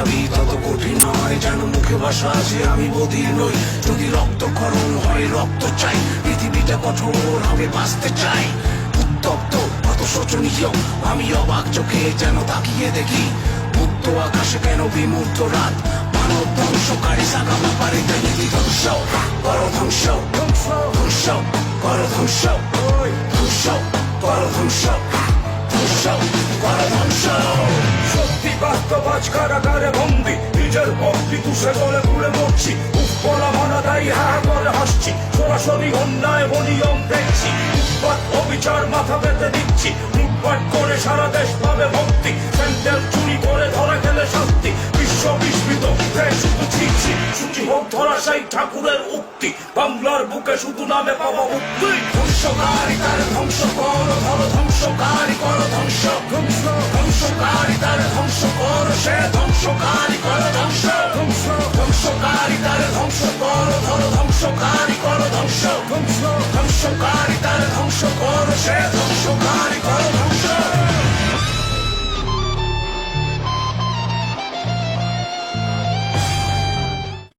দাবি তত কঠিন নয়, যেন মুখে ভাষা আছে আমি বধির নই। যদি রক্তক্ষরণ হয় রক্ত চাই, পৃথিবীটা কঠোর আমি বাঁচতে চাই। উত্তপ্ত কত শোচনীয়, আমি অবাক চোখে যেন তাকিয়ে দেখি। মুক্ত আকাশে কেন বিমূর্ত রাত, মানব ধ্বংসকারী সাগা ব্যাপারীতে নীতি ধ্বংস করো, ধ্বংস ধ্বংস ধ্বংস করো, ধ্বংস ধ্বংস করো, ধ্বংস ধ্বংস করো, ধ্বংস। সত্যি বাস্তবাজ কারাগারে বন্দি, নিজের ভক্তি তুষে গলে পুড়ে মরছি। উৎপলা মানা তাই হ্যাঁ করে হাসছি, সরাসরি অন্যায় অনিয়ম দেখছি। উৎপাত অবিচার মাথা পেতে দিচ্ছি, লুটপাট করে সারা দেশ পাবে ভক্তি। স্যান্ডেল চুরি করে ধরা গেলে শাস্তি, বিশ্ব বিস্মিত দেয় শুধু ছিচ্ছি। সূচি হোক ধরাশায়ী ঠাকুরের উক্তি, বাংলার বুকে শুধু নামে পাওয়া মুক্তি। ধ্বংসকারী তার ধ্বংস করো, ধরো ধ্বংসকারী করো, ধ্বংস ধ্বংস ধ্বংসকারী তার ধ্বংস করো।